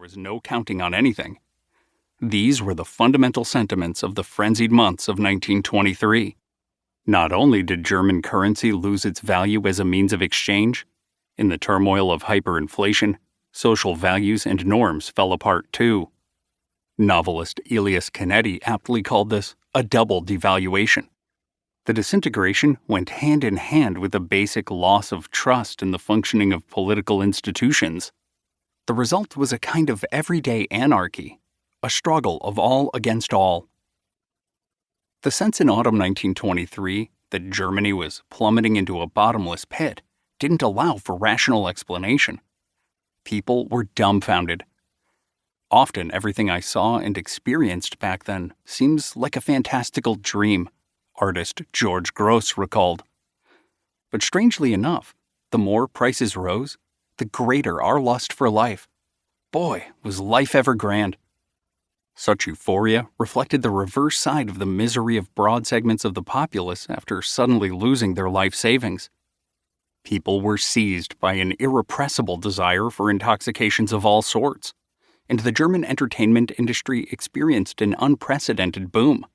was no counting on anything. These were the fundamental sentiments of the frenzied months of 1923. Not only did German currency lose its value as a means of exchange, in the turmoil of hyperinflation, social values and norms fell apart too. Novelist Elias Canetti aptly called this a double devaluation. The disintegration went hand in hand with a basic loss of trust in the functioning of political institutions. The result was a kind of everyday anarchy, a struggle of all against all. The sense in autumn 1923 that Germany was plummeting into a bottomless pit didn't allow for rational explanation. People were dumbfounded. Often everything I saw and experienced back then seems like a fantastical dream, artist George Gross recalled. But strangely enough, the more prices rose, the greater our lust for life. Boy, was life ever grand. Such euphoria reflected the reverse side of the misery of broad segments of the populace after suddenly losing their life savings. People were seized by an irrepressible desire for intoxications of all sorts, and the German entertainment industry experienced an unprecedented boom.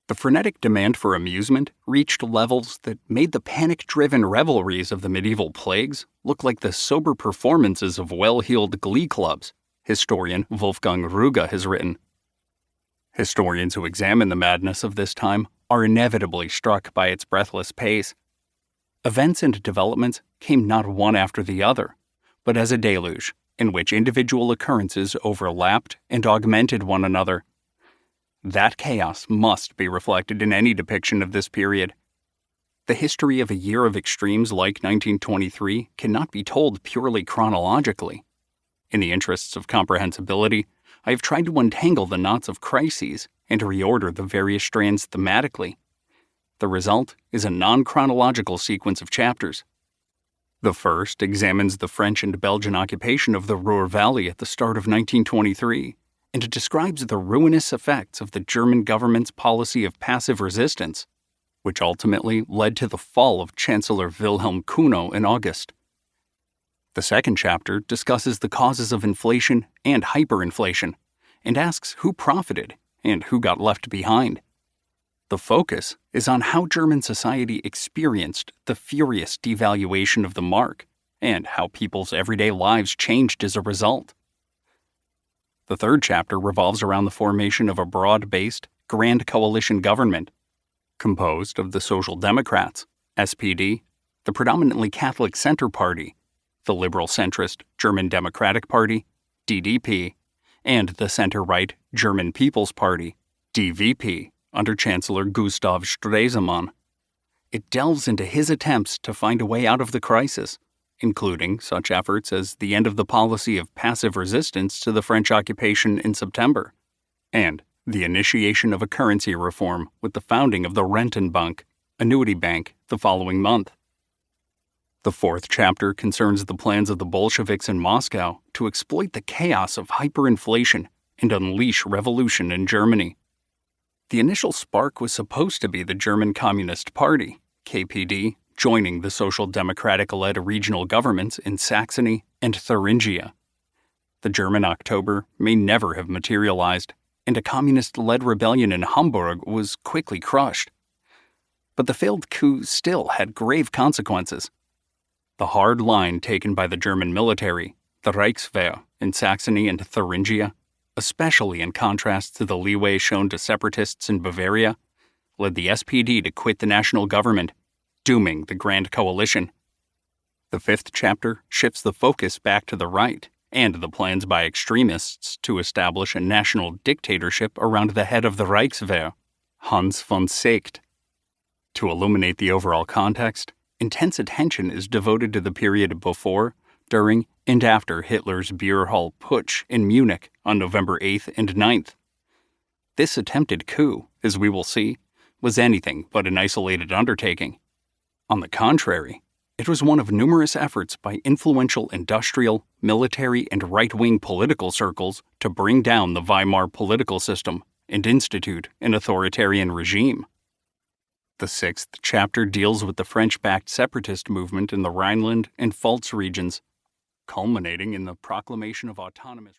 The frenetic demand for amusement reached levels that made the panic-driven revelries of the medieval plagues look like the sober performances of well-heeled glee clubs, historian Wolfgang Ruge has written. Historians who examine the madness of this time are inevitably struck by its breathless pace. Events and developments came not one after the other, but as a deluge, in which individual occurrences overlapped and augmented one another. That chaos must be reflected in any depiction of this period. The history of a year of extremes like 1923 cannot be told purely chronologically. In the interests of comprehensibility, I have tried to untangle the knots of crises and reorder the various strands thematically. The result is a non-chronological sequence of chapters. The first examines the French and Belgian occupation of the Ruhr Valley at the start of 1923, and describes the ruinous effects of the German government's policy of passive resistance, which ultimately led to the fall of Chancellor Wilhelm Kuno in August. The second chapter discusses the causes of inflation and hyperinflation, and asks who profited and who got left behind. The focus is on how German society experienced the furious devaluation of the mark, and how people's everyday lives changed as a result. The third chapter revolves around the formation of a broad-based, grand coalition government, composed of the Social Democrats, SPD, the predominantly Catholic Center Party, the liberal-centrist German Democratic Party, DDP, and the center-right German People's Party, DVP, under Chancellor Gustav Stresemann. It delves into his attempts to find a way out of the crisis, including such efforts as the end of the policy of passive resistance to the French occupation in September, and the initiation of a currency reform with the founding of the Rentenbank, annuity bank, the following month. The fourth chapter concerns the plans of the Bolsheviks in Moscow to exploit the chaos of hyperinflation and unleash revolution in Germany. The initial spark was supposed to be the German Communist Party, KPD, joining the Social Democratic-led regional governments in Saxony and Thuringia. The German October may never have materialized, and a communist-led rebellion in Hamburg was quickly crushed. But the failed coup still had grave consequences. The hard line taken by the German military, the Reichswehr, in Saxony and Thuringia, especially in contrast to the leeway shown to separatists in Bavaria, led the SPD to quit the national government, dooming the Grand Coalition. The fifth chapter shifts the focus back to the right and the plans by extremists to establish a national dictatorship around the head of the Reichswehr, Hans von Seeckt. To illuminate the overall context, intense attention is devoted to the period before, during, and after Hitler's beer hall Pusch in Munich on November 8th and 9th. This attempted coup, as we will see, was anything but an isolated undertaking. On the contrary, it was one of numerous efforts by influential industrial, military, and right-wing political circles to bring down the Weimar political system and institute an authoritarian regime. The sixth chapter deals with the French-backed separatist movement in the Rhineland and Pfalz regions, culminating in the proclamation of autonomous